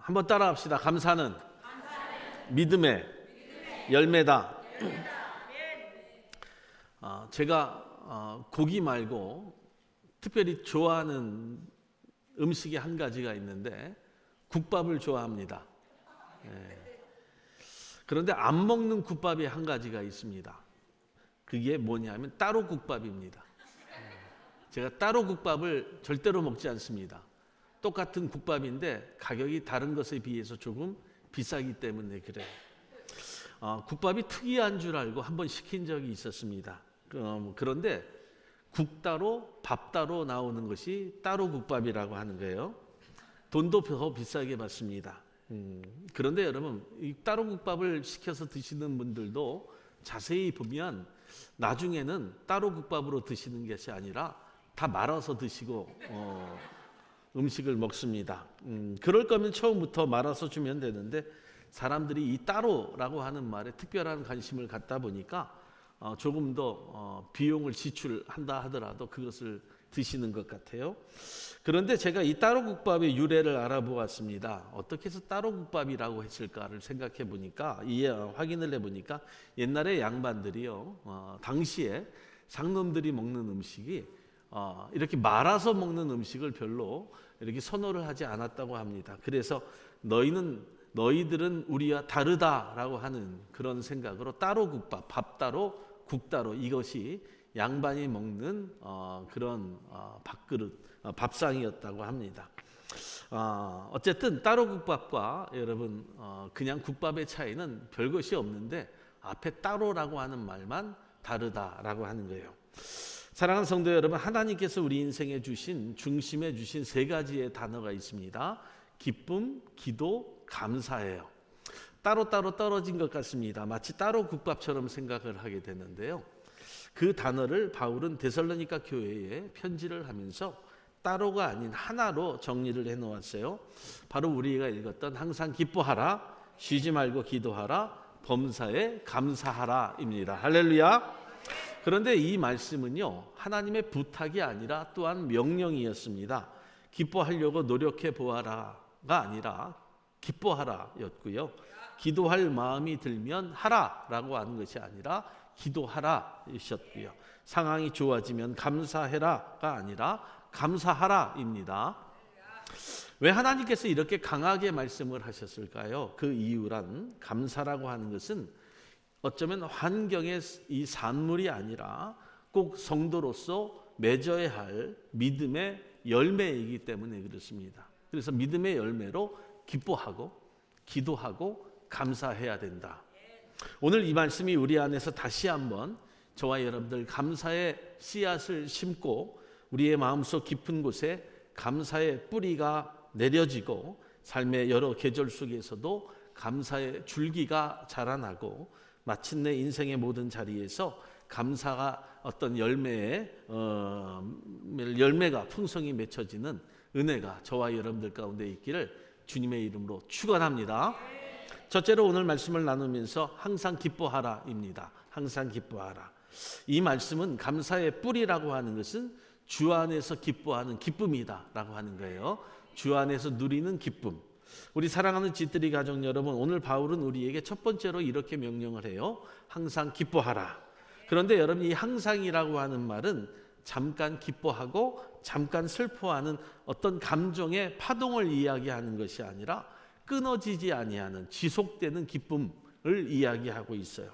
한번 따라합시다. 감사는 믿음의 열매다. 제가 고기 말고 특별히 좋아하는 음식이 한 가지가 있는데 국밥을 좋아합니다. 그런데 안 먹는 국밥이 한 가지가 있습니다. 그게 뭐냐면 따로 국밥입니다. 제가 따로 국밥을 절대로 먹지 않습니다. 똑같은 국밥인데 가격이 다른 것에 비해서 조금 비싸기 때문에 그래요. 국밥이 특이한 줄 알고 한번 시킨 적이 있었습니다. 그런데 국 따로 밥 따로 나오는 것이 따로 국밥이라고 하는 거예요. 돈도 더 비싸게 받습니다. 그런데 여러분, 이 따로 국밥을 시켜서 드시는 분들도 자세히 보면 나중에는 따로 국밥으로 드시는 것이 아니라 다 말아서 드시고 음식을 먹습니다. 그럴 거면 처음부터 말아서 주면 되는데 사람들이 이 따로라고 하는 말에 특별한 관심을 갖다 보니까 조금 더 비용을 지출한다 하더라도 그것을 드시는 것 같아요. 그런데 제가 이 따로 국밥의 유래를 알아보았습니다. 어떻게 해서 따로 국밥이라고 했을까를 생각해 보니까 확인을 해 보니까 옛날에 양반들이요, 당시에 상놈들이 먹는 음식이 이렇게 말아서 먹는 음식을 별로 이렇게 선호를 하지 않았다고 합니다. 그래서 너희들은 우리와 다르다라고 하는 그런 생각으로 따로 국밥, 밥 따로 국 따로, 이것이 양반이 먹는 그런 밥그릇, 밥상이었다고 합니다. 어쨌든 따로 국밥과 여러분 그냥 국밥의 차이는 별것이 없는데 앞에 따로라고 하는 말만 다르다라고 하는 거예요. 사랑하는 성도 여러분, 하나님께서 우리 인생에 주신, 중심에 주신 세 가지의 단어가 있습니다. 기쁨, 기도, 감사예요. 따로따로 떨어진 것 같습니다. 마치 따로 국밥처럼 생각을 하게 되는데요. 그 단어를 바울은 데살로니가 교회에 편지를 하면서 따로가 아닌 하나로 정리를 해놓았어요. 바로 우리가 읽었던 항상 기뻐하라, 쉬지 말고 기도하라, 범사에 감사하라입니다. 할렐루야. 그런데 이 말씀은요, 하나님의 부탁이 아니라 또한 명령이었습니다. 기뻐하려고 노력해 보아라가 아니라 기뻐하라였고요. 기도할 마음이 들면 하라라고 하는 것이 아니라 기도하라이셨고요. 상황이 좋아지면 감사해라가 아니라 감사하라입니다. 왜 하나님께서 이렇게 강하게 말씀을 하셨을까요? 그 이유란, 감사라고 하는 것은 어쩌면 환경의 이 산물이 아니라 꼭 성도로서 맺어야 할 믿음의 열매이기 때문에 그렇습니다. 그래서 믿음의 열매로 기뻐하고 기도하고 감사해야 된다. 오늘 이 말씀이 우리 안에서 다시 한번 저와 여러분들 감사의 씨앗을 심고 우리의 마음속 깊은 곳에 감사의 뿌리가 내려지고 삶의 여러 계절 속에서도 감사의 줄기가 자라나고 마침내 인생의 모든 자리에서 감사가 어떤 열매가 풍성히 맺혀지는 은혜가 저와 여러분들 가운데 있기를 주님의 이름으로 축원합니다. 첫째로 오늘 말씀을 나누면서 항상 기뻐하라입니다. 항상 기뻐하라. 이 말씀은 감사의 뿌리라고 하는 것은 주 안에서 기뻐하는 기쁨이다라고 하는 거예요. 주 안에서 누리는 기쁨. 우리 사랑하는 집들이 가족 여러분, 오늘 바울은 우리에게 첫 번째로 이렇게 명령을 해요. 항상 기뻐하라. 그런데 여러분, 이 항상이라고 하는 말은 잠깐 기뻐하고 잠깐 슬퍼하는 어떤 감정의 파동을 이야기하는 것이 아니라 끊어지지 아니하는 지속되는 기쁨을 이야기하고 있어요.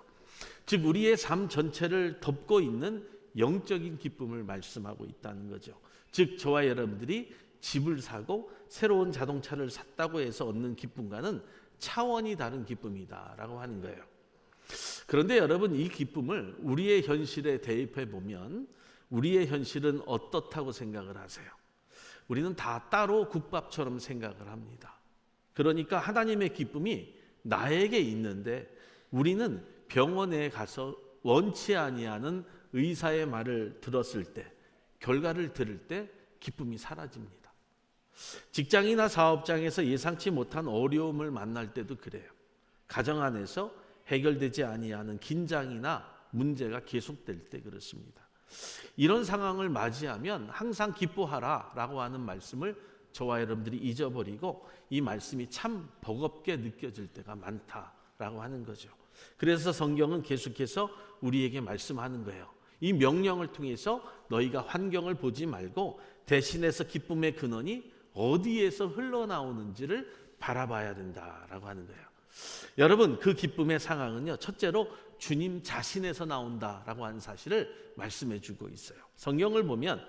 즉 우리의 삶 전체를 덮고 있는 영적인 기쁨을 말씀하고 있다는 거죠. 즉 저와 여러분들이 집을 사고 새로운 자동차를 샀다고 해서 얻는 기쁨과는 차원이 다른 기쁨이다라고 하는 거예요. 그런데 여러분, 이 기쁨을 우리의 현실에 대입해 보면 우리의 현실은 어떻다고 생각을 하세요? 우리는 다 따로 국밥처럼 생각을 합니다. 그러니까 하나님의 기쁨이 나에게 있는데 우리는 병원에 가서 원치 아니하는 의사의 말을 들었을 때, 결과를 들을 때 기쁨이 사라집니다. 직장이나 사업장에서 예상치 못한 어려움을 만날 때도 그래요. 가정 안에서 해결되지 아니하는 긴장이나 문제가 계속될 때 그렇습니다. 이런 상황을 맞이하면 항상 기뻐하라라고 하는 말씀을 저와 여러분들이 잊어버리고 이 말씀이 참 버겁게 느껴질 때가 많다라고 하는 거죠. 그래서 성경은 계속해서 우리에게 말씀하는 거예요. 이 명령을 통해서 너희가 환경을 보지 말고 대신해서 기쁨의 근원이 어디에서 흘러나오는지를 바라봐야 된다라고 하는 거예요. 여러분, 그 기쁨의 상황은요, 첫째로 주님 자신에서 나온다라고 하는 사실을 말씀해 주고 있어요. 성경을 보면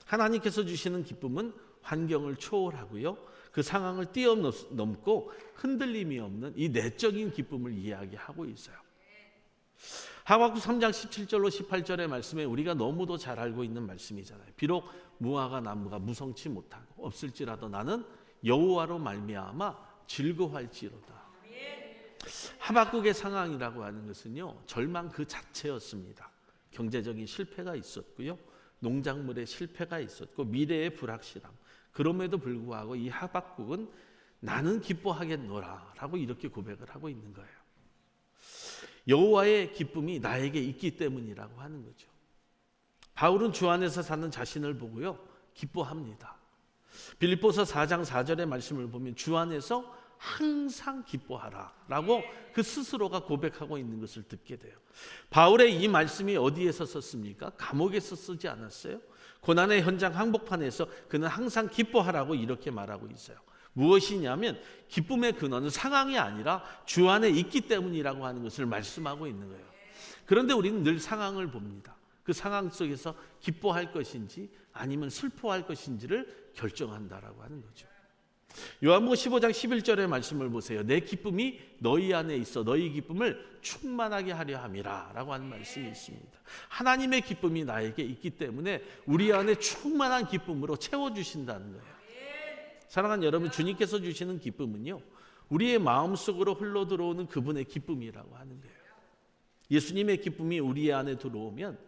하나님께서 주시는 기쁨은 환경을 초월하고요, 그 상황을 뛰어넘고 흔들림이 없는 이 내적인 기쁨을 이야기하고 있어요. 하박국 3장 17절로 18절의 말씀에 우리가 너무도 잘 알고 있는 말씀이잖아요. 비록 무화과 나무가 무성치 못하고 없을지라도 나는 여호와로 말미암아 즐거워할지로다. 하박국의 상황이라고 하는 것은요, 절망 그 자체였습니다. 경제적인 실패가 있었고요, 농작물의 실패가 있었고 미래의 불확실함. 그럼에도 불구하고 이 하박국은 나는 기뻐하겠노라 라고 이렇게 고백을 하고 있는 거예요. 여호와의 기쁨이 나에게 있기 때문이라고 하는 거죠. 바울은 주 안에서 사는 자신을 보고요, 기뻐합니다. 빌립보서 4장 4절의 말씀을 보면 주 안에서 항상 기뻐하라 라고 그 스스로가 고백하고 있는 것을 듣게 돼요. 바울의 이 말씀이 어디에서 썼습니까? 감옥에서 쓰지 않았어요? 고난의 현장 항복판에서 그는 항상 기뻐하라고 이렇게 말하고 있어요. 무엇이냐면 기쁨의 근원은 상황이 아니라 주 안에 있기 때문이라고 하는 것을 말씀하고 있는 거예요. 그런데 우리는 늘 상황을 봅니다. 그 상황 속에서 기뻐할 것인지 아니면 슬퍼할 것인지를 결정한다라고 하는 거죠. 요한복음 15장 11절의 말씀을 보세요. 내 기쁨이 너희 안에 있어 너희 기쁨을 충만하게 하려 함이라 라고 하는 말씀이 있습니다. 하나님의 기쁨이 나에게 있기 때문에 우리 안에 충만한 기쁨으로 채워주신다는 거예요. 사랑하는 여러분, 주님께서 주시는 기쁨은요, 우리의 마음속으로 흘러들어오는 그분의 기쁨이라고 하는 거예요. 예수님의 기쁨이 우리 안에 들어오면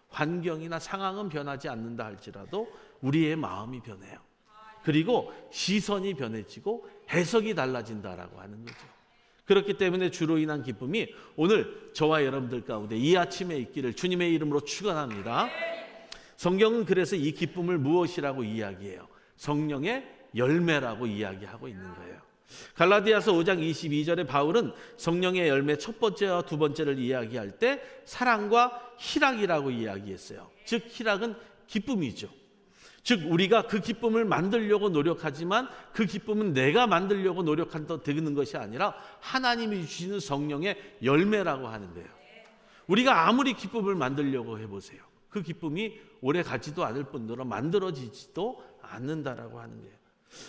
환경이나 상황은 변하지 않는다 할지라도 우리의 마음이 변해요. 그리고 시선이 변해지고 해석이 달라진다라고 하는 거죠. 그렇기 때문에 주로 인한 기쁨이 오늘 저와 여러분들 가운데 이 아침에 있기를 주님의 이름으로 축원합니다. 성경은 그래서 이 기쁨을 무엇이라고 이야기해요? 성령의 열매라고 이야기하고 있는 거예요. 갈라디아서 5장 22절에 바울은 성령의 열매 첫 번째와 두 번째를 이야기할 때 사랑과 희락이라고 이야기했어요. 즉 희락은 기쁨이죠. 즉 우리가 그 기쁨을 만들려고 노력하지만 그 기쁨은 내가 만들려고 노력한다 되는 것이 아니라 하나님이 주시는 성령의 열매라고 하는 거예요. 우리가 아무리 기쁨을 만들려고 해보세요. 그 기쁨이 오래 가지도 않을 뿐더러 만들어지지도 않는다라고 하는 거예요.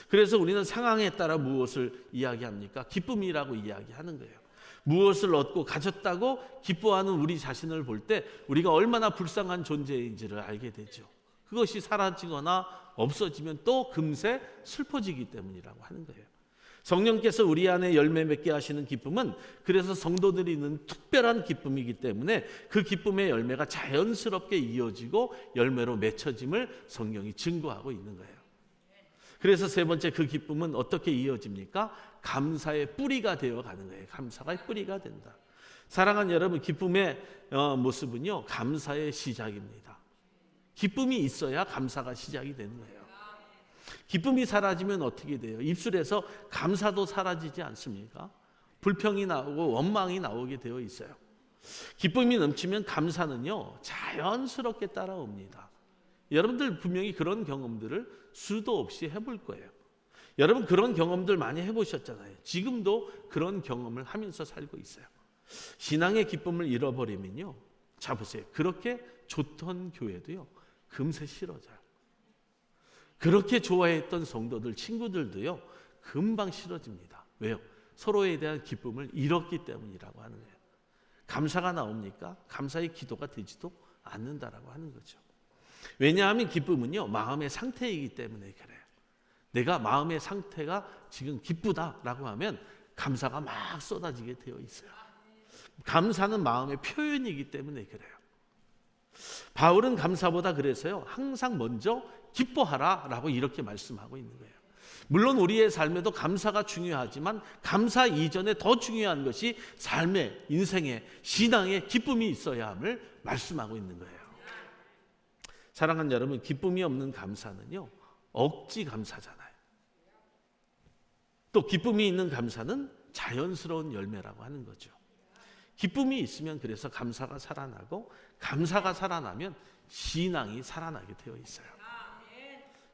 그래서 우리는 상황에 따라 무엇을 이야기합니까? 기쁨이라고 이야기하는 거예요. 무엇을 얻고 가졌다고 기뻐하는 우리 자신을 볼 때 우리가 얼마나 불쌍한 존재인지를 알게 되죠. 그것이 사라지거나 없어지면 또 금세 슬퍼지기 때문이라고 하는 거예요. 성령께서 우리 안에 열매 맺게 하시는 기쁨은 그래서 성도들이 있는 특별한 기쁨이기 때문에 그 기쁨의 열매가 자연스럽게 이어지고 열매로 맺혀짐을 성령이 증거하고 있는 거예요. 그래서 세 번째, 그 기쁨은 어떻게 이어집니까? 감사의 뿌리가 되어가는 거예요. 감사가 뿌리가 된다. 사랑하는 여러분, 기쁨의 모습은요, 감사의 시작입니다. 기쁨이 있어야 감사가 시작이 되는 거예요. 기쁨이 사라지면 어떻게 돼요? 입술에서 감사도 사라지지 않습니까? 불평이 나오고 원망이 나오게 되어 있어요. 기쁨이 넘치면 감사는요, 자연스럽게 따라옵니다. 여러분들 분명히 그런 경험들을 수도 없이 해볼 거예요. 여러분 그런 경험들 많이 해보셨잖아요. 지금도 그런 경험을 하면서 살고 있어요. 신앙의 기쁨을 잃어버리면요, 자 보세요. 그렇게 좋던 교회도요, 금세 싫어져요. 그렇게 좋아했던 성도들, 친구들도요, 금방 싫어집니다. 왜요? 서로에 대한 기쁨을 잃었기 때문이라고 하는 거예요. 감사가 나옵니까? 감사의 기도가 되지도 않는다라고 하는 거죠. 왜냐하면 기쁨은요, 마음의 상태이기 때문에 그래요. 내가 마음의 상태가 지금 기쁘다라고 하면 감사가 막 쏟아지게 되어 있어요. 감사는 마음의 표현이기 때문에 그래요. 바울은 감사보다 그래서요, 항상 먼저 기뻐하라라고 이렇게 말씀하고 있는 거예요. 물론 우리의 삶에도 감사가 중요하지만 감사 이전에 더 중요한 것이 삶의, 인생의, 신앙의 기쁨이 있어야 함을 말씀하고 있는 거예요. 사랑하는 여러분, 기쁨이 없는 감사는요, 억지 감사잖아요. 또 기쁨이 있는 감사는 자연스러운 열매라고 하는 거죠. 기쁨이 있으면 그래서 감사가 살아나고, 감사가 살아나면 신앙이 살아나게 되어 있어요.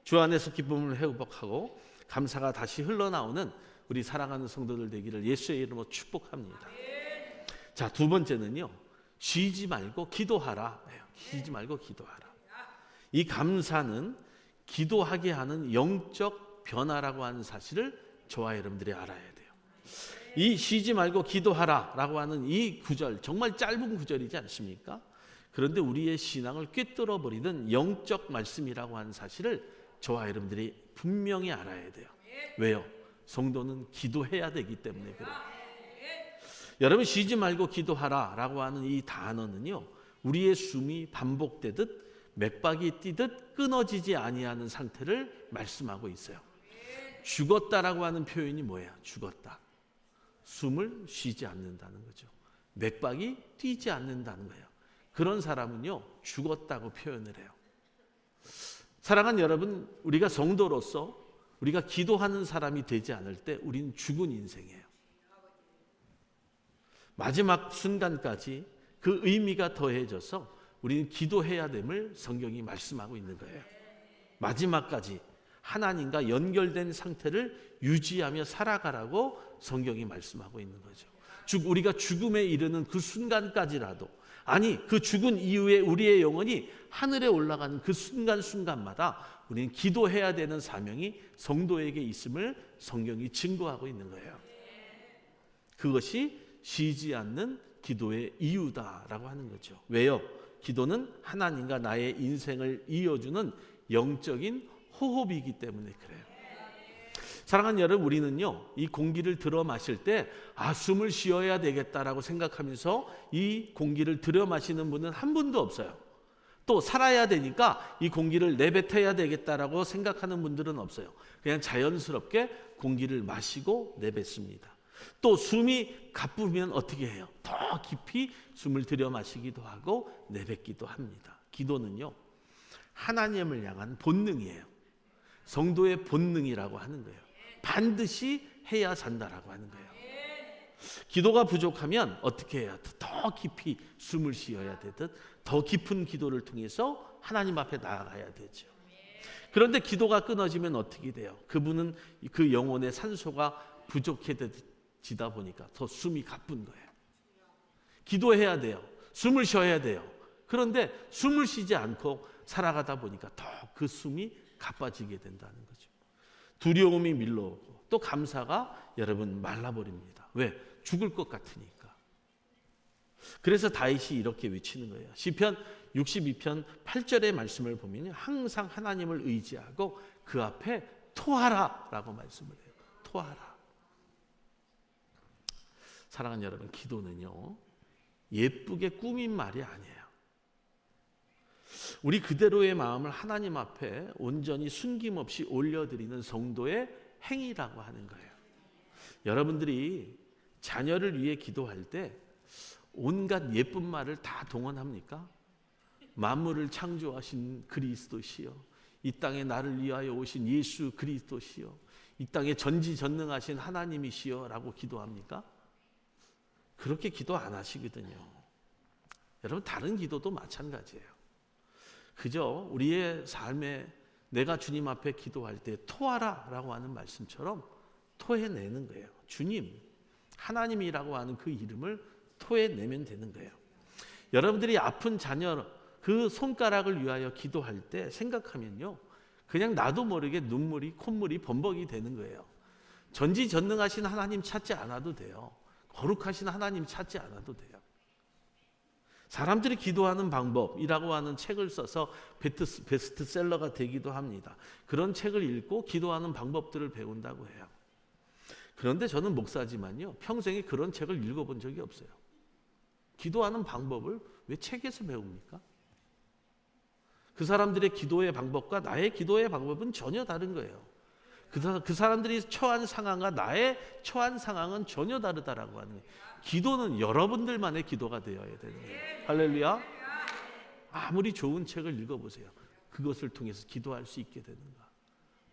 주 안에서 기쁨을 회복하고 감사가 다시 흘러나오는 우리 사랑하는 성도들 되기를 예수의 이름으로 축복합니다. 자, 두 번째는요, 쉬지 말고 기도하라. 쉬지 말고 기도하라. 이 감사는 기도하게 하는 영적 변화라고 하는 사실을 저와 여러분들이 알아야 돼요. 이 쉬지 말고 기도하라 라고 하는 이 구절, 정말 짧은 구절이지 않습니까? 그런데 우리의 신앙을 꿰뚫어 버리는 영적 말씀이라고 하는 사실을 저와 여러분들이 분명히 알아야 돼요. 왜요? 성도는 기도해야 되기 때문에 그래요. 여러분, 쉬지 말고 기도하라 라고 하는 이 단어는요, 우리의 숨이 반복되듯 맥박이 뛰듯 끊어지지 아니하는 상태를 말씀하고 있어요. 죽었다라고 하는 표현이 뭐예요? 죽었다. 숨을 쉬지 않는다는 거죠. 맥박이 뛰지 않는다는 거예요. 그런 사람은요, 죽었다고 표현을 해요. 사랑하는 여러분, 우리가 성도로서 우리가 기도하는 사람이 되지 않을 때 우리는 죽은 인생이에요. 마지막 순간까지 그 의미가 더해져서 우리는 기도해야 됨을 성경이 말씀하고 있는 거예요. 마지막까지 하나님과 연결된 상태를 유지하며 살아가라고 성경이 말씀하고 있는 거죠. 즉, 우리가 죽음에 이르는 그 순간까지라도, 아니 그 죽은 이후에 우리의 영혼이 하늘에 올라가는 그 순간순간마다 우리는 기도해야 되는 사명이 성도에게 있음을 성경이 증거하고 있는 거예요. 그것이 쉬지 않는 기도의 이유다라고 하는 거죠. 왜요? 기도는 하나님과 나의 인생을 이어주는 영적인 호흡이기 때문에 그래요. 사랑하는 여러분, 우리는요, 이 공기를 들어 마실 때 숨을 쉬어야 되겠다라고 생각하면서 이 공기를 들여 마시는 분은 한 분도 없어요. 또 살아야 되니까 이 공기를 내뱉어야 되겠다라고 생각하는 분들은 없어요. 그냥 자연스럽게 공기를 마시고 내뱉습니다. 또 숨이 가쁘면 어떻게 해요? 더 깊이 숨을 들여 마시기도 하고 내뱉기도 합니다. 기도는요, 하나님을 향한 본능이에요. 성도의 본능이라고 하는 거예요. 반드시 해야 산다라고 하는 거예요. 기도가 부족하면 어떻게 해야 돼? 더 깊이 숨을 쉬어야 되듯 더 깊은 기도를 통해서 하나님 앞에 나아가야 되죠. 그런데 기도가 끊어지면 어떻게 돼요? 그분은 그 영혼의 산소가 부족해지다 보니까 더 숨이 가쁜 거예요. 기도해야 돼요. 숨을 쉬어야 돼요. 그런데 숨을 쉬지 않고 살아가다 보니까 더 그 숨이 가빠지게 된다는 거죠. 두려움이 밀려오고 또 감사가 여러분 말라버립니다. 왜? 죽을 것 같으니까. 그래서 다윗이 이렇게 외치는 거예요. 시편 62편 8절의 말씀을 보면 항상 하나님을 의지하고 그 앞에 토하라 라고 말씀을 해요. 토하라. 사랑하는 여러분, 기도는요, 예쁘게 꾸민 말이 아니에요. 우리 그대로의 마음을 하나님 앞에 온전히 숨김없이 올려드리는 성도의 행위라고 하는 거예요. 여러분들이 자녀를 위해 기도할 때 온갖 예쁜 말을 다 동원합니까? 만물을 창조하신 그리스도시여, 이 땅에 나를 위하여 오신 예수 그리스도시여, 이 땅에 전지전능하신 하나님이시여 라고 기도합니까? 그렇게 기도 안 하시거든요. 여러분, 다른 기도도 마찬가지예요. 그저 우리의 삶에 내가 주님 앞에 기도할 때 토하라 라고 하는 말씀처럼 토해내는 거예요. 주님, 하나님이라고 하는 그 이름을 토해내면 되는 거예요. 여러분들이 아픈 자녀 그 손가락을 위하여 기도할 때 생각하면요, 그냥 나도 모르게 눈물이 콧물이 범벅이 되는 거예요. 전지전능하신 하나님 찾지 않아도 돼요. 거룩하신 하나님 찾지 않아도 돼요. 사람들이 기도하는 방법이라고 하는 책을 써서 베스트셀러가 되기도 합니다. 그런 책을 읽고 기도하는 방법들을 배운다고 해요. 그런데 저는 목사지만요, 평생에 그런 책을 읽어본 적이 없어요. 기도하는 방법을 왜 책에서 배웁니까? 그 사람들의 기도의 방법과 나의 기도의 방법은 전혀 다른 거예요. 그 사람들이 처한 상황과 나의 처한 상황은 전혀 다르다라고 하는 거예요. 기도는 여러분들만의 기도가 되어야 되는 거예요. 할렐루야. 아무리 좋은 책을 읽어보세요. 그것을 통해서 기도할 수 있게 되는가?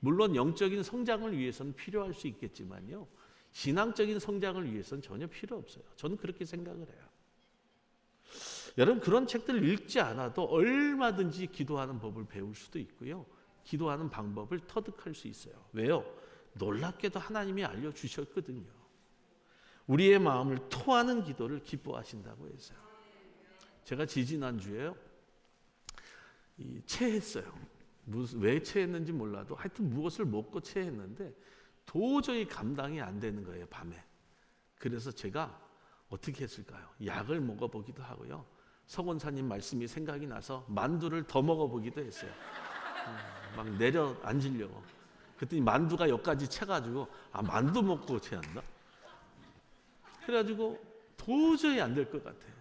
물론 영적인 성장을 위해서는 필요할 수 있겠지만요, 신앙적인 성장을 위해서는 전혀 필요 없어요. 저는 그렇게 생각을 해요. 여러분, 그런 책들을 읽지 않아도 얼마든지 기도하는 법을 배울 수도 있고요, 기도하는 방법을 터득할 수 있어요. 왜요? 놀랍게도 하나님이 알려주셨거든요. 우리의 마음을 토하는 기도를 기뻐하신다고 했어요. 제가 지지난주에요, 체했어요. 왜 체했는지 몰라도 하여튼 무엇을 먹고 체했는데 도저히 감당이 안 되는 거예요, 밤에. 그래서 제가 어떻게 했을까요? 약을 먹어보기도 하고요, 서권사님 말씀이 생각이 나서 만두를 더 먹어보기도 했어요. 막 내려앉으려고. 그랬더니 만두가 여기까지 채가지고 만두 먹고 체한다? 그래가지고 도저히 안 될 것 같아요.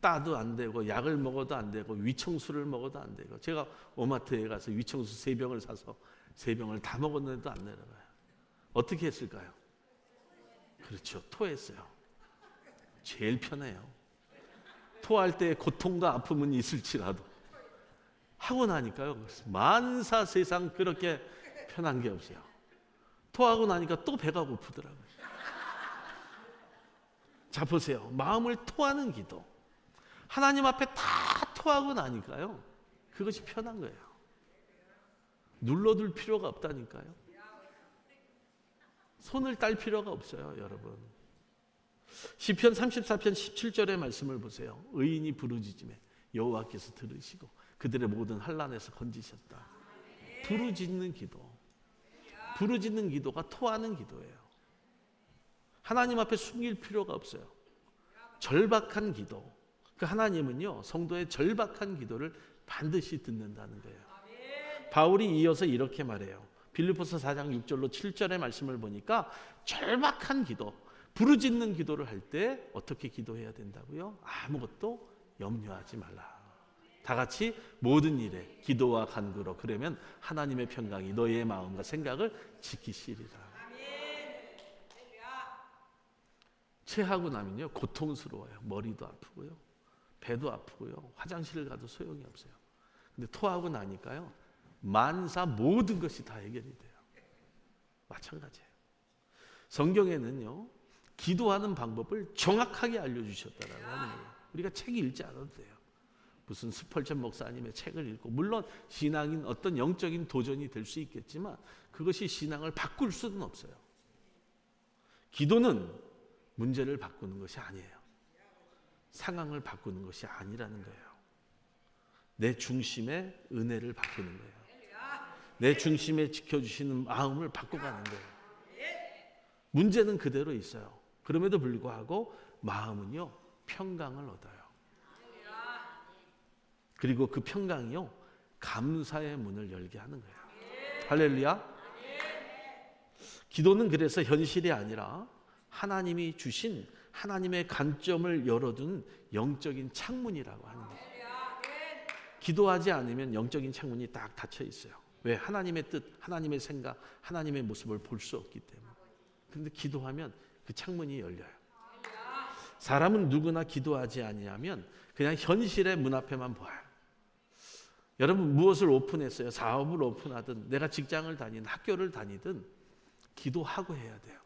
따도 안 되고 약을 먹어도 안 되고 위청수를 먹어도 안 되고, 제가 오마트에 가서 위청수 3병을 사서 3병을 다 먹었는데도 안 내려가요. 어떻게 했을까요? 그렇죠, 토했어요. 제일 편해요. 토할 때 고통과 아픔은 있을지라도 하고 나니까요, 만사 세상 그렇게 편한 게 없어요. 토하고 나니까 또 배가 고프더라고요. 자, 보세요. 마음을 토하는 기도, 하나님 앞에 다 토하고 나니까요, 그것이 편한 거예요. 눌러둘 필요가 없다니까요. 손을 딸 필요가 없어요, 여러분. 시편 34편 17절의 말씀을 보세요. 의인이 부르짖음에 여호와께서 들으시고 그들의 모든 환난에서 건지셨다. 부르짖는 기도, 부르짖는 기도가 토하는 기도예요. 하나님 앞에 숨길 필요가 없어요. 절박한 기도, 그 하나님은요, 성도의 절박한 기도를 반드시 듣는다는 거예요. 바울이 이어서 이렇게 말해요. 빌립보서 4장 6절로 7절의 말씀을 보니까 절박한 기도, 부르짖는 기도를 할 때 어떻게 기도해야 된다고요? 아무것도 염려하지 말라. 다 같이 모든 일에 기도와 간구로, 그러면 하나님의 평강이 너의 마음과 생각을 지키시리라. 체하고 나면요, 고통스러워요. 머리도 아프고요, 배도 아프고요, 화장실을 가도 소용이 없어요. 근데 토하고 나니까요, 만사 모든 것이 다 해결이 돼요. 마찬가지예요. 성경에는요, 기도하는 방법을 정확하게 알려주셨다라고 하는 거예요. 우리가 책 읽지 않아도 돼요. 무슨 스펄전 목사님의 책을 읽고, 물론 신앙인 어떤 영적인 도전이 될 수 있겠지만 그것이 신앙을 바꿀 수는 없어요. 기도는 문제를 바꾸는 것이 아니에요. 상황을 바꾸는 것이 아니라는 거예요. 내 중심의 은혜를 바꾸는 거예요. 내 중심에 지켜주시는 마음을 바꿔가는 거예요. 문제는 그대로 있어요. 그럼에도 불구하고 마음은요, 평강을 얻어요. 그리고 그 평강이요, 감사의 문을 열게 하는 거예요. 할렐루야. 기도는 그래서 현실이 아니라 하나님이 주신 하나님의 관점을 열어둔 영적인 창문이라고 하는 거예요. 기도하지 않으면 영적인 창문이 딱 닫혀 있어요. 왜? 하나님의 뜻, 하나님의 생각, 하나님의 모습을 볼 수 없기 때문에. 그런데 기도하면 그 창문이 열려요. 사람은 누구나 기도하지 아니하면 그냥 현실의 문 앞에만 봐요. 여러분, 무엇을 오픈했어요? 사업을 오픈하든 내가 직장을 다니든 학교를 다니든 기도하고 해야 돼요.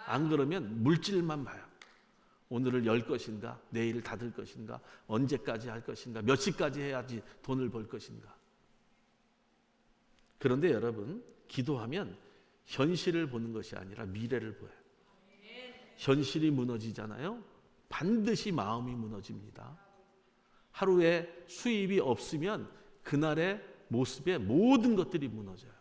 안 그러면 물질만 봐요. 오늘을 열 것인가, 내일을 닫을 것인가, 언제까지 할 것인가, 몇 시까지 해야지 돈을 벌 것인가. 그런데 여러분, 기도하면 현실을 보는 것이 아니라 미래를 보여요. 현실이 무너지잖아요. 반드시 마음이 무너집니다. 하루에 수입이 없으면 그날의 모습에 모든 것들이 무너져요.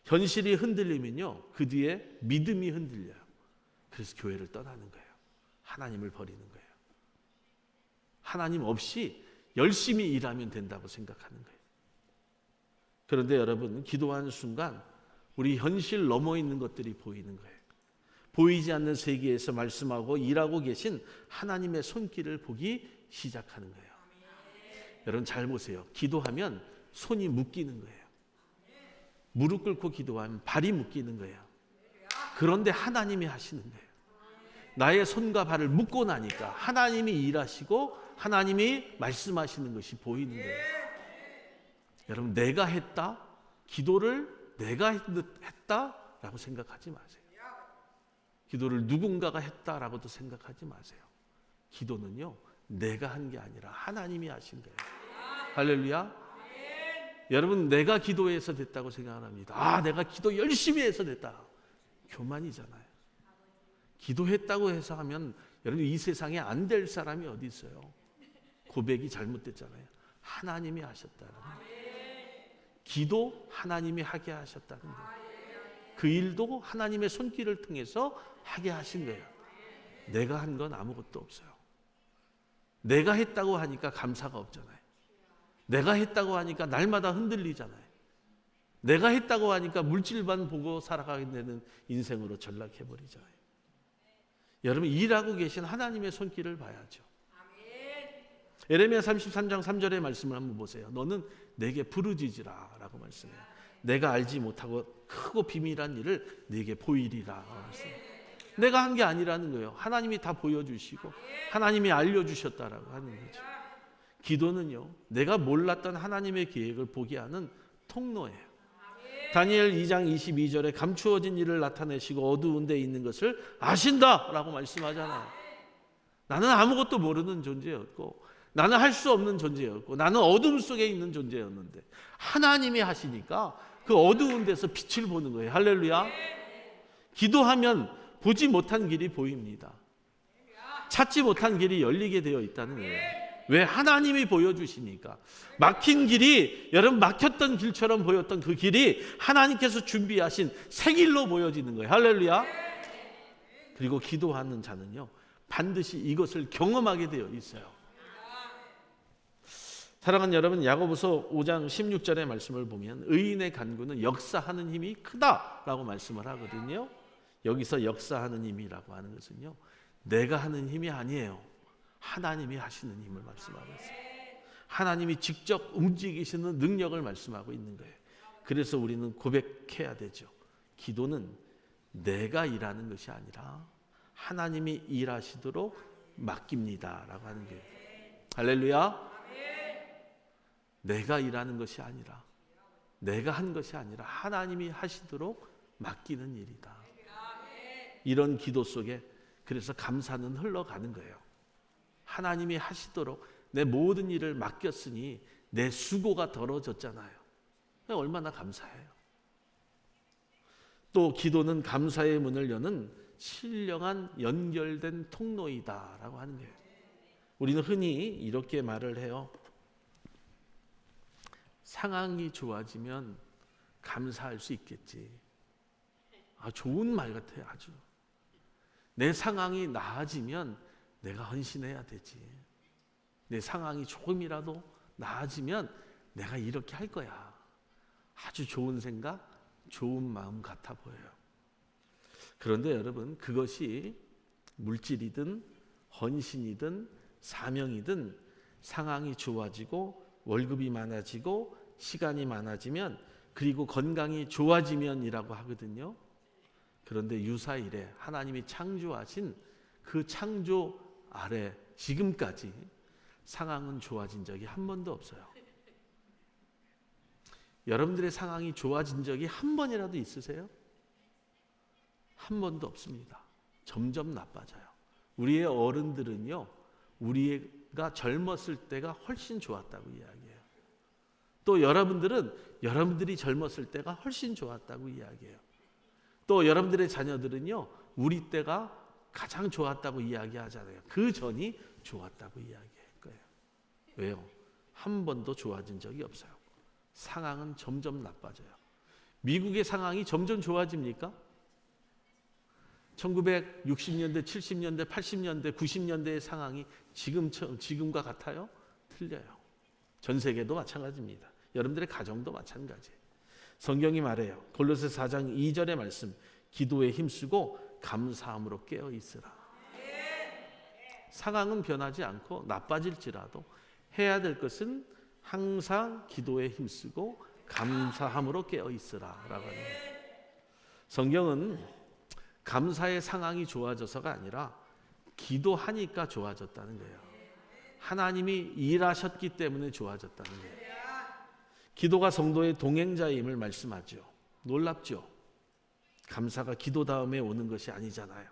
현실이 흔들리면요, 그 뒤에 믿음이 흔들려요. 그래서 교회를 떠나는 거예요. 하나님을 버리는 거예요. 하나님 없이 열심히 일하면 된다고 생각하는 거예요. 그런데 여러분, 기도하는 순간 우리 현실 넘어 있는 것들이 보이는 거예요. 보이지 않는 세계에서 말씀하고 일하고 계신 하나님의 손길을 보기 시작하는 거예요. 여러분, 잘 보세요. 기도하면 손이 묶이는 거예요. 무릎 꿇고 기도하면 발이 묶이는 거예요. 그런데 하나님이 하시는 거예요. 나의 손과 발을 묶고 나니까 하나님이 일하시고 하나님이 말씀하시는 것이 보이는 거예요. 여러분, 내가 했다? 기도를 내가 했다라고 생각하지 마세요. 기도를 누군가가 했다라고도 생각하지 마세요. 기도는요, 내가 한 게 아니라 하나님이 하신 거예요. 할렐루야. 여러분, 내가 기도해서 됐다고 생각합니다. 내가 기도 열심히 해서 됐다. 교만이잖아요. 기도했다고 해서 하면 여러분, 이 세상에 안 될 사람이 어디 있어요? 고백이 잘못됐잖아요. 하나님이 하셨다는 거예요. 기도 하나님이 하게 하셨다는 거예요. 그 일도 하나님의 손길을 통해서 하게 하신 거예요. 내가 한 건 아무것도 없어요. 내가 했다고 하니까 감사가 없잖아요. 내가 했다고 하니까 날마다 흔들리잖아요. 내가 했다고 하니까 물질만 보고 살아가게 되는 인생으로 전락해버리잖아요. 여러분, 일하고 계신 하나님의 손길을 봐야죠. 예레미야 33장 3절의 말씀을 한번 보세요. 너는 내게 부르짖으라 라고 말씀해요. 내가 알지 못하고 크고 비밀한 일을 네게 보이리라. 내가 한 게 아니라는 거예요. 하나님이 다 보여주시고 하나님이 알려주셨다라고 하는 거죠. 기도는요, 내가 몰랐던 하나님의 계획을 보게 하는 통로예요. 다니엘 2장 22절에 감추어진 일을 나타내시고 어두운 데 있는 것을 아신다라고 말씀하잖아요. 나는 아무것도 모르는 존재였고, 나는 할 수 없는 존재였고, 나는 어둠 속에 있는 존재였는데 하나님이 하시니까 그 어두운 데서 빛을 보는 거예요. 할렐루야. 기도하면 보지 못한 길이 보입니다. 찾지 못한 길이 열리게 되어 있다는 거예요. 왜? 하나님이 보여주시니까. 막힌 길이, 여러분, 막혔던 길처럼 보였던 그 길이 하나님께서 준비하신 새 길로 보여지는 거예요. 할렐루야. 그리고 기도하는 자는요, 반드시 이것을 경험하게 되어 있어요. 사랑하는 여러분, 야고보서 5장 16절의 말씀을 보면 의인의 간구는 역사하는 힘이 크다라고 말씀을 하거든요. 여기서 역사하는 힘이라고 하는 것은요, 내가 하는 힘이 아니에요. 하나님이 하시는 힘을 말씀하고 있어요. 하나님이 직접 움직이시는 능력을 말씀하고 있는 거예요. 그래서 우리는 고백해야 되죠. 기도는 내가 일하는 것이 아니라 하나님이 일하시도록 맡깁니다 라고 하는 거예요. 할렐루야. 내가 일하는 것이 아니라, 내가 한 것이 아니라 하나님이 하시도록 맡기는 일이다. 이런 기도 속에 그래서 감사는 흘러가는 거예요. 하나님이 하시도록 내 모든 일을 맡겼으니 내 수고가 덜어졌잖아요. 얼마나 감사해요. 또 기도는 감사의 문을 여는 신령한 연결된 통로이다라고 하는 거예요. 우리는 흔히 이렇게 말을 해요. 상황이 좋아지면 감사할 수 있겠지. 좋은 말 같아요. 아주. 내 상황이 나아지면 내가 헌신해야 되지. 내 상황이 조금이라도 나아지면 내가 이렇게 할 거야. 아주 좋은 생각, 좋은 마음 같아 보여요. 그런데 여러분, 그것이 물질이든 헌신이든 사명이든 상황이 좋아지고 월급이 많아지고 시간이 많아지면, 그리고 건강이 좋아지면이라고 하거든요. 그런데 유사일에 하나님이 창조하신 그 창조 아래 지금까지 상황은 좋아진 적이 한 번도 없어요. 여러분들의 상황이 좋아진 적이 한 번이라도 있으세요? 한 번도 없습니다. 점점 나빠져요. 우리의 어른들은요, 우리가 젊었을 때가 훨씬 좋았다고 이야기해요. 또 여러분들은 여러분들이 젊었을 때가 훨씬 좋았다고 이야기해요. 또 여러분들의 자녀들은요, 우리 때가 가장 좋았다고 이야기하잖아요. 그 전이 좋았다고 이야기할 거예요. 왜요? 한 번도 좋아진 적이 없어요. 상황은 점점 나빠져요. 미국의 상황이 점점 좋아집니까? 1960년대, 70년대, 80년대, 90년대의 상황이 지금과 같아요? 틀려요. 전 세계도 마찬가지입니다. 여러분들의 가정도 마찬가지예요. 성경이 말해요. 골로새 4장 2절의 말씀, 기도에 힘쓰고 감사함으로 깨어 있으라. 상황은 변하지 않고 나빠질지라도 해야 될 것은 항상 기도에 힘쓰고 감사함으로 깨어 있으라 라고 합니다. 성경은 감사의 상황이 좋아져서가 아니라 기도하니까 좋아졌다는 거예요. 하나님이 일하셨기 때문에 좋아졌다는 거예요. 기도가 성도의 동행자임을 말씀하죠. 놀랍죠? 감사가 기도 다음에 오는 것이 아니잖아요.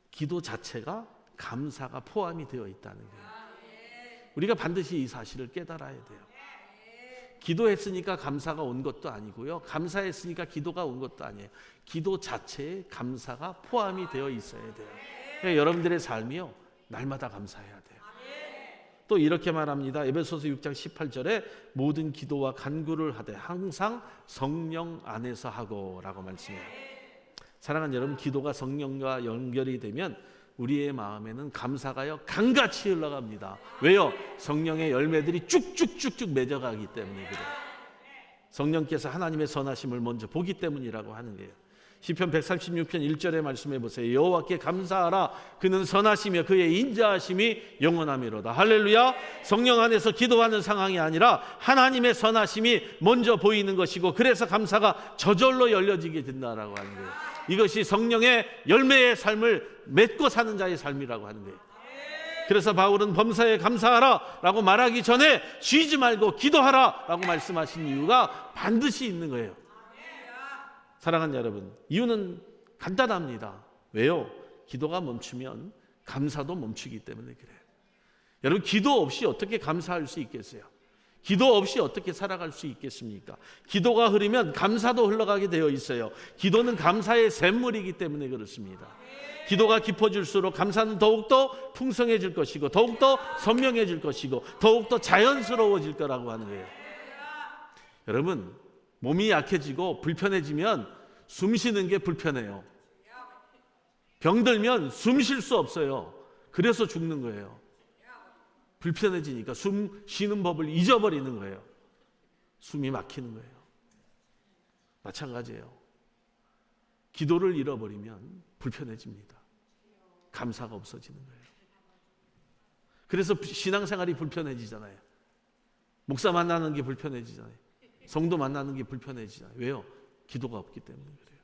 기도 자체가 감사가 포함이 되어 있다는 거예요. 우리가 반드시 이 사실을 깨달아야 돼요. 기도했으니까 감사가 온 것도 아니고요. 감사했으니까 기도가 온 것도 아니에요. 기도 자체에 감사가 포함이 되어 있어야 돼요. 그러니까 여러분들의 삶이요, 날마다 감사해야 돼요. 또 이렇게 말합니다. 에베소서 6장 18절에 모든 기도와 간구를 하되 항상 성령 안에서 하고 라고 말씀해요. 사랑하는 여러분, 기도가 성령과 연결이 되면 우리의 마음에는 감사가요 강같이 흘러갑니다. 왜요? 성령의 열매들이 쭉쭉쭉쭉 맺어가기 때문에 그래요. 성령께서 하나님의 선하심을 먼저 보기 때문이라고 하는 거예요. 시편 136편 1절에 말씀해 보세요. 여호와께 감사하라. 그는 선하시며 그의 인자하심이 영원하미로다. 할렐루야. 성령 안에서 기도하는 상황이 아니라 하나님의 선하심이 먼저 보이는 것이고, 그래서 감사가 저절로 열려지게 된다라고 하는 거예요. 이것이 성령의 열매의 삶을 맺고 사는 자의 삶이라고 하는 거예요. 그래서 바울은 범사에 감사하라 라고 말하기 전에 쉬지 말고 기도하라 라고 말씀하신 이유가 반드시 있는 거예요. 사랑하는 여러분, 이유는 간단합니다. 왜요? 기도가 멈추면 감사도 멈추기 때문에 그래요. 여러분, 기도 없이 어떻게 감사할 수 있겠어요? 기도 없이 어떻게 살아갈 수 있겠습니까? 기도가 흐르면 감사도 흘러가게 되어 있어요. 기도는 감사의 샘물이기 때문에 그렇습니다. 기도가 깊어질수록 감사는 더욱더 풍성해질 것이고, 더욱더 선명해질 것이고, 더욱더 자연스러워질 거라고 하는 거예요. 여러분, 몸이 약해지고 불편해지면 숨 쉬는 게 불편해요. 병들면 숨 쉴 수 없어요. 그래서 죽는 거예요. 불편해지니까 숨 쉬는 법을 잊어버리는 거예요. 숨이 막히는 거예요. 마찬가지예요. 기도를 잃어버리면 불편해집니다. 감사가 없어지는 거예요. 그래서 신앙생활이 불편해지잖아요. 목사 만나는 게 불편해지잖아요. 성도 만나는 게 불편해지잖아요. 왜요? 기도가 없기 때문에 그래요.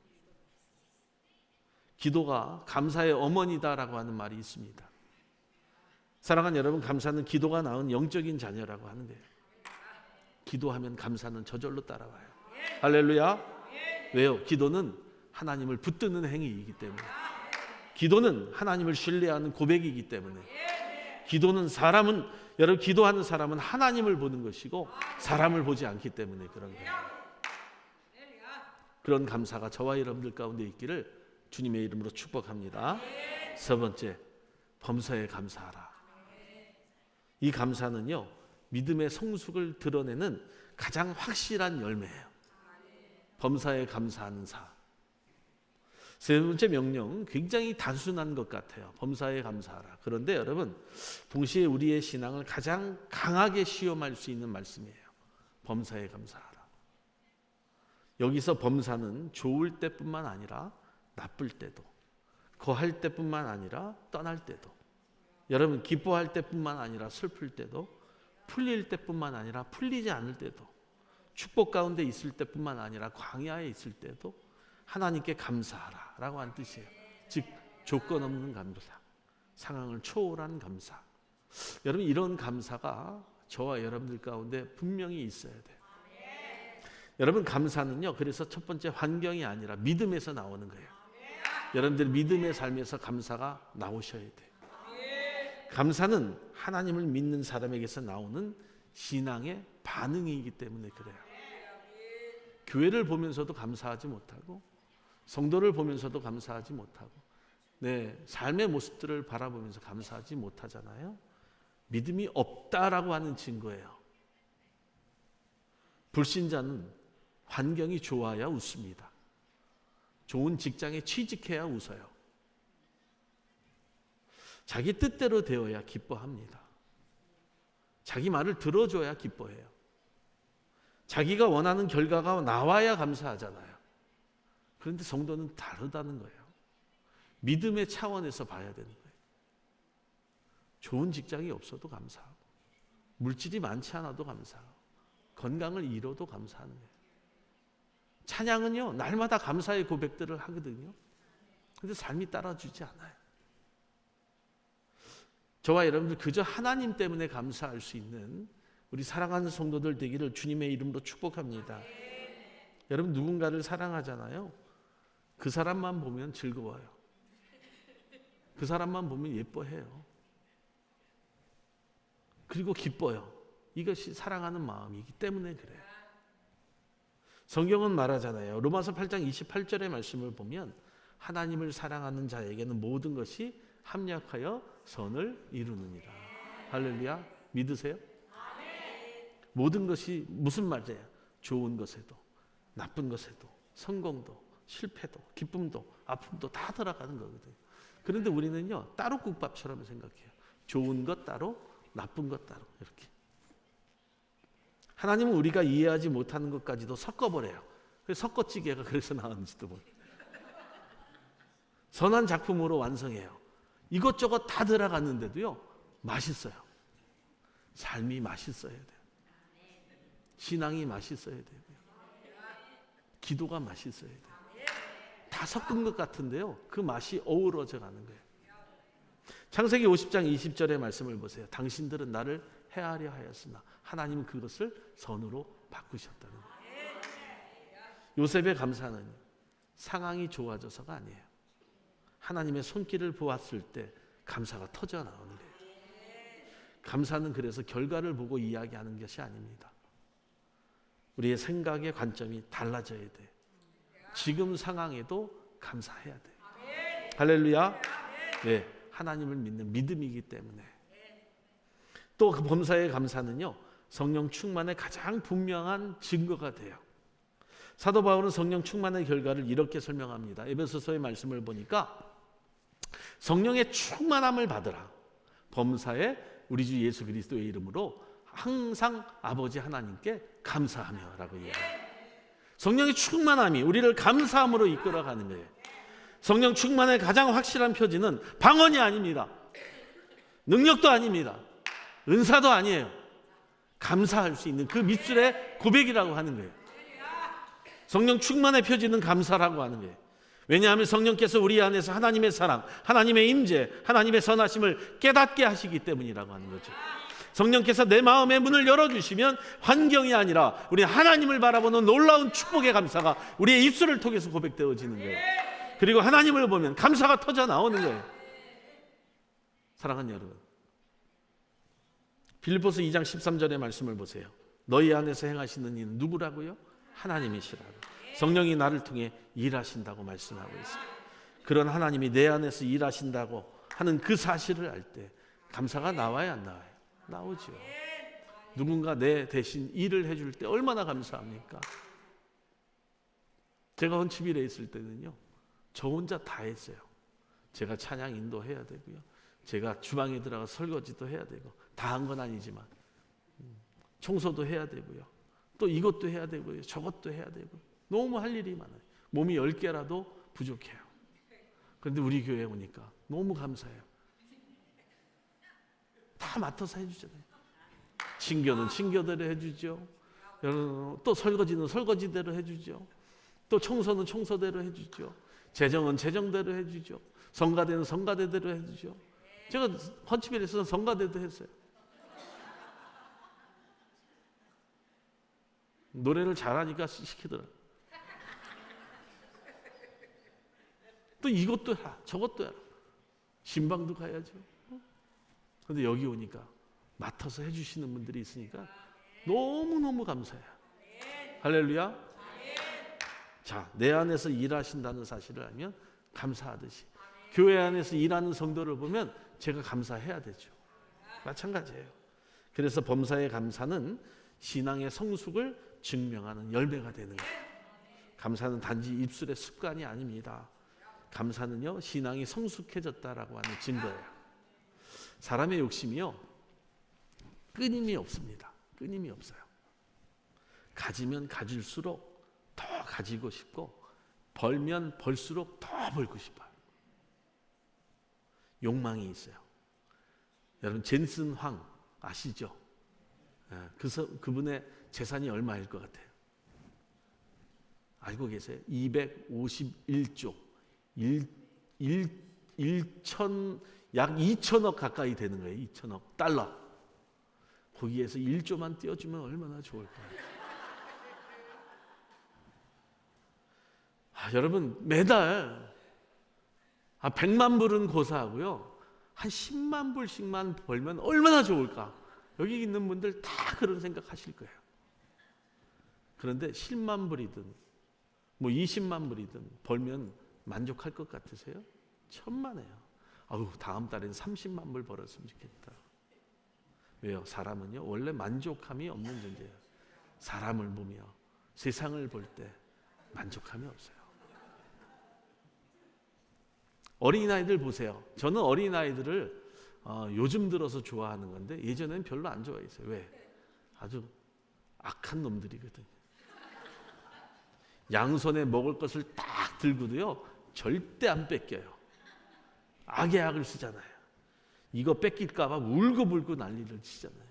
기도가 감사의 어머니다라고 하는 말이 있습니다. 사랑하는 여러분, 감사는 기도가 낳은 영적인 자녀라고 하는 거예요. 기도하면 감사는 저절로 따라와요. 할렐루야. 왜요? 기도는 하나님을 붙드는 행위이기 때문에. 기도는 하나님을 신뢰하는 고백이기 때문에. 여러분, 기도하는 사람은 하나님을 보는 것이고 사람을 보지 않기 때문에 그런 거예요. 그런 감사가 저와 여러분들 가운데 있기를 주님의 이름으로 축복합니다. 세 번째, 범사에 감사하라. 이 감사는요, 믿음의 성숙을 드러내는 가장 확실한 열매예요. 범사에 감사하는 사. 세 번째 명령, 굉장히 단순한 것 같아요. 범사에 감사하라. 그런데 여러분, 동시에 우리의 신앙을 가장 강하게 시험할 수 있는 말씀이에요. 범사에 감사하라. 여기서 범사는 좋을 때뿐만 아니라 나쁠 때도, 거할 때뿐만 아니라 떠날 때도, 여러분 기뻐할 때뿐만 아니라 슬플 때도, 풀릴 때뿐만 아니라 풀리지 않을 때도, 축복 가운데 있을 때뿐만 아니라 광야에 있을 때도 하나님께 감사하라 라고 하는 뜻이에요. 즉 조건 없는 감사, 상황을 초월한 감사. 여러분, 이런 감사가 저와 여러분들 가운데 분명히 있어야 돼요. 여러분, 감사는요, 그래서 첫 번째 환경이 아니라 믿음에서 나오는 거예요. 여러분들 믿음의 삶에서 감사가 나오셔야 돼요. 감사는 하나님을 믿는 사람에게서 나오는 신앙의 반응이기 때문에 그래요. 교회를 보면서도 감사하지 못하고, 성도를 보면서도 감사하지 못하고, 내 삶의 모습들을 바라보면서 감사하지 못하잖아요. 믿음이 없다라고 하는 증거예요. 불신자는 환경이 좋아야 웃습니다. 좋은 직장에 취직해야 웃어요. 자기 뜻대로 되어야 기뻐합니다. 자기 말을 들어줘야 기뻐해요. 자기가 원하는 결과가 나와야 감사하잖아요. 그런데 성도는 다르다는 거예요. 믿음의 차원에서 봐야 되는 거예요. 좋은 직장이 없어도 감사하고, 물질이 많지 않아도 감사하고, 건강을 잃어도 감사하는 거예요. 찬양은요, 날마다 감사의 고백들을 하거든요. 그런데 삶이 따라주지 않아요. 저와 여러분들 그저 하나님 때문에 감사할 수 있는 우리 사랑하는 성도들 되기를 주님의 이름으로 축복합니다. 여러분 누군가를 사랑하잖아요. 그 사람만 보면 즐거워요. 그 사람만 보면 예뻐해요. 그리고 기뻐요. 이것이 사랑하는 마음이기 때문에 그래요. 성경은 말하잖아요. 로마서 8장 28절의 말씀을 보면 하나님을 사랑하는 자에게는 모든 것이 합력하여 선을 이루느니라. 할렐루야. 믿으세요? 모든 것이 무슨 말이에요? 좋은 것에도 나쁜 것에도 성공도 실패도 기쁨도 아픔도 다 들어가는 거거든요. 그런데 우리는요 따로 국밥처럼 생각해요. 좋은 것 따로 나쁜 것 따로 이렇게. 하나님은 우리가 이해하지 못하는 것까지도 섞어버려요. 그래서 섞어찌개가 그래서 나왔는지도 모르겠어요. 선한 작품으로 완성해요. 이것저것 다 들어갔는데도요 맛있어요. 삶이 맛있어야 돼요. 신앙이 맛있어야 되고요. 기도가 맛있어야 돼요. 다 섞은 것 같은데요. 그 맛이 어우러져 가는 거예요. 창세기 50장 20절의 말씀을 보세요. 당신들은 나를 해하려 하였으나 하나님은 그것을 선으로 바꾸셨다는 거예요. 요셉의 감사는 상황이 좋아져서가 아니에요. 하나님의 손길을 보았을 때 감사가 터져 나오는 거예요. 감사는 그래서 결과를 보고 이야기하는 것이 아닙니다. 우리의 생각의 관점이 달라져야 돼. 지금 상황에도 감사해야 돼. 할렐루야. 네, 하나님을 믿는 믿음이기 때문에. 또 그 범사의 감사는요 성령 충만의 가장 분명한 증거가 돼요. 사도 바울은 성령 충만의 결과를 이렇게 설명합니다. 에베소서의 말씀을 보니까 성령의 충만함을 받으라. 범사에 우리 주 예수 그리스도의 이름으로 항상 아버지 하나님께 감사하며 라고 이야기해요. 성령의 충만함이 우리를 감사함으로 이끌어가는 거예요. 성령 충만의 가장 확실한 표지는 방언이 아닙니다. 능력도 아닙니다. 은사도 아니에요. 감사할 수 있는 그 밑줄의 고백이라고 하는 거예요. 성령 충만의 표지는 감사라고 하는 거예요. 왜냐하면 성령께서 우리 안에서 하나님의 사랑, 하나님의 임재, 하나님의 선하심을 깨닫게 하시기 때문이라고 하는 거죠. 성령께서 내 마음의 문을 열어주시면 환경이 아니라 우리 하나님을 바라보는 놀라운 축복의 감사가 우리의 입술을 통해서 고백되어지는 거예요. 그리고 하나님을 보면 감사가 터져 나오는 거예요. 사랑하는 여러분, 빌립보서 2장 13절의 말씀을 보세요. 너희 안에서 행하시는 이는 누구라고요? 하나님이시라고. 성령이 나를 통해 일하신다고 말씀하고 있어요. 그런 하나님이 내 안에서 일하신다고 하는 그 사실을 알 때 감사가 나와야 안 나와요? 나오죠. 누군가 내 대신 일을 해줄 때 얼마나 감사합니까? 제가 헌치빌에 있을 때는요 저 혼자 다 했어요. 제가 찬양 인도해야 되고요, 제가 주방에 들어가 설거지도 해야 되고, 다 한 건 아니지만 청소도 해야 되고요, 또 이것도 해야 되고요, 저것도 해야 되고, 너무 할 일이 많아요. 몸이 10개라도 부족해요. 그런데 우리 교회에 오니까 너무 감사해요. 다 맡아서 해주잖아요. 친교는 친교대로 해주죠. 또 설거지는 설거지대로 해주죠. 또 청소는 청소대로 해주죠. 재정은 재정대로 해주죠. 성가대는 성가대대로 해주죠. 제가 헌치빌에서는 성가대도 했어요. 노래를 잘하니까 시키더라. 또 이것도 해라, 저것도 해라. 신방도 가야죠. 그런데 여기 오니까 맡아서 해주시는 분들이 있으니까 너무너무 감사해요. 할렐루야. 자, 내 안에서 일하신다는 사실을 알면 감사하듯이 교회 안에서 일하는 성도를 보면 제가 감사해야 되죠. 마찬가지예요. 그래서 범사의 감사는 신앙의 성숙을 증명하는 열매가 되는 거예요. 감사는 단지 입술의 습관이 아닙니다. 감사는요 신앙이 성숙해졌다라고 하는 증거예요. 사람의 욕심이요 끊임이 없습니다. 끊임이 없어요. 가지면 가질수록 더 가지고 싶고, 벌면 벌수록 더 벌고 싶어요. 욕망이 있어요. 여러분 젠슨 황 아시죠? 그분의 재산이 얼마일 것 같아요? 알고 계세요? 251조 약 2천억 가까이 되는 거예요. 2천억 달러. 거기에서 1조만 띄워주면 얼마나 좋을까요? 여러분 매달 100만 불은 고사하고요. 한 10만 불씩만 벌면 얼마나 좋을까? 여기 있는 분들 다 그런 생각하실 거예요. 그런데 10만 불이든 뭐 20만 불이든 벌면 만족할 것 같으세요? 천만에요. 다음 달엔 30만 불 벌었으면 좋겠다. 왜요? 사람은요 원래 만족함이 없는 존재예요. 사람을 보며 세상을 볼 때 만족함이 없어요. 어린아이들 보세요. 저는 어린아이들을 요즘 들어서 좋아하는 건데 예전에는 별로 안 좋아했어요. 왜? 아주 악한 놈들이거든요. 양손에 먹을 것을 딱 들고도요 절대 안 뺏겨요. 악의 악을 쓰잖아요. 이거 뺏길까 봐 울고불고 난리를 치잖아요.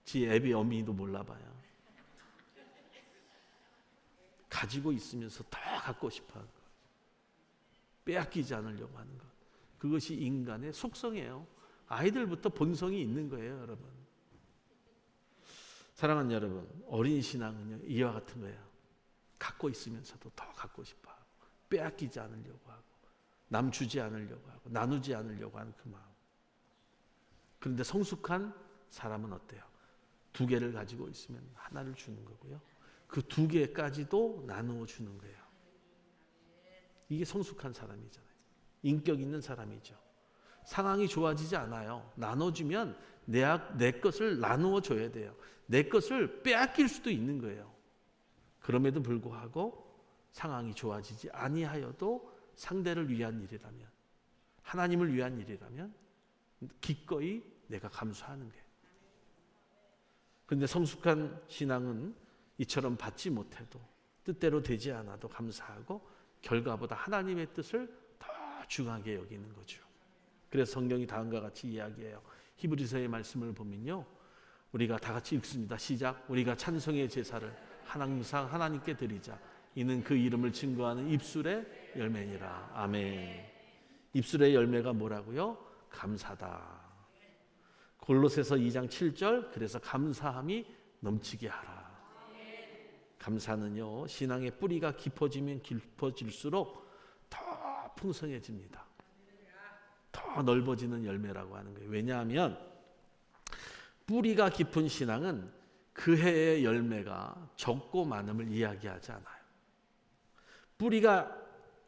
지 애비 어미도 몰라봐요. 가지고 있으면서 더 갖고 싶어하는 것, 빼앗기지 않으려고 하는 것, 그것이 인간의 속성이에요. 아이들부터 본성이 있는 거예요, 여러분. 사랑하는 여러분, 어린 신앙은요 이와 같은 거예요. 갖고 있으면서도 더 갖고 싶어하고, 빼앗기지 않으려고 하고, 남 주지 않으려고 하고, 나누지 않으려고 하는 그 마음. 그런데 성숙한 사람은 어때요? 2개를 가지고 있으면 하나를 주는 거고요. 그 2개까지도 나누어 주는 거예요. 이게 성숙한 사람이잖아요. 인격 있는 사람이죠. 상황이 좋아지지 않아요. 나눠주면 내 것을 나누어 줘야 돼요. 내 것을 빼앗길 수도 있는 거예요. 그럼에도 불구하고 상황이 좋아지지 아니하여도 상대를 위한 일이라면, 하나님을 위한 일이라면 기꺼이 내가 감수하는 거예요. 그런데 성숙한 신앙은 이처럼 받지 못해도, 뜻대로 되지 않아도 감사하고 결과보다 하나님의 뜻을 더 중하게 여기는 거죠. 그래서 성경이 다음과 같이 이야기해요. 히브리서의 말씀을 보면요, 우리가 다 같이 읽습니다. 시작. 우리가 찬송의 제사를 항상 하나님께 드리자. 이는 그 이름을 증거하는 입술의 열매니라. 아멘. 입술의 열매가 뭐라고요? 감사다. 골로새서 2장 7절, 그래서 감사함이 넘치게 하라. 감사는요 신앙의 뿌리가 깊어지면 깊어질수록 더 풍성해집니다. 더 넓어지는 열매라고 하는 거예요. 왜냐하면 뿌리가 깊은 신앙은 그 해의 열매가 적고 많음을 이야기하지 않아요. 뿌리가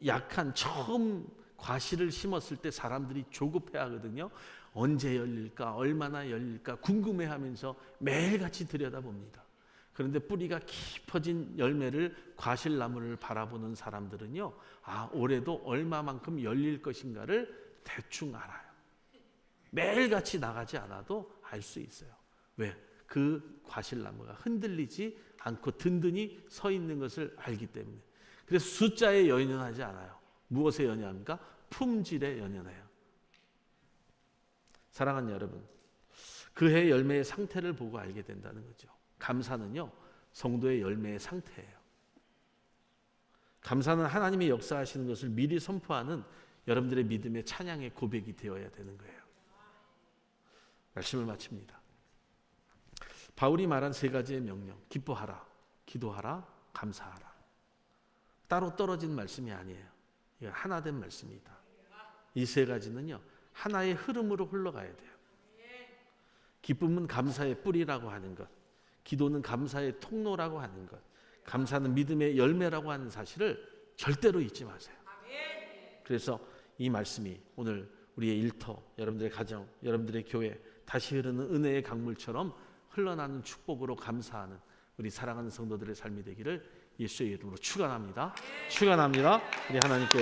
약한 처음 과실을 심었을 때 사람들이 조급해하거든요. 언제 열릴까, 얼마나 열릴까 궁금해하면서 매일같이 들여다봅니다. 그런데 뿌리가 깊어진 열매를, 과실나무를 바라보는 사람들은요, 올해도 얼마만큼 열릴 것인가를 대충 알아요. 매일같이 나가지 않아도 알 수 있어요. 왜? 그 과실나무가 흔들리지 않고 든든히 서 있는 것을 알기 때문에. 그래서 숫자에 연연하지 않아요. 무엇에 연연합니까? 품질에 연연해요. 사랑하는 여러분, 그 해의 열매의 상태를 보고 알게 된다는 거죠. 감사는요 성도의 열매의 상태예요. 감사는 하나님이 역사하시는 것을 미리 선포하는 여러분들의 믿음의 찬양의 고백이 되어야 되는 거예요. 말씀을 마칩니다. 바울이 말한 3가지의 명령, 기뻐하라, 기도하라, 감사하라. 따로 떨어진 말씀이 아니에요. 이건 하나된 말씀이다. 이 3가지는요 하나의 흐름으로 흘러가야 돼요. 기쁨은 감사의 뿌리라고 하는 것, 기도는 감사의 통로라고 하는 것, 감사는 믿음의 열매라고 하는 사실을 절대로 잊지 마세요. 그래서 이 말씀이 오늘 우리의 일터, 여러분들의 가정, 여러분들의 교회 다시 흐르는 은혜의 강물처럼 흘러나는 축복으로 감사하는 우리 사랑하는 성도들의 삶이 되기를 예수의 이름으로 축원합니다. 축원합니다. 우리 하나님께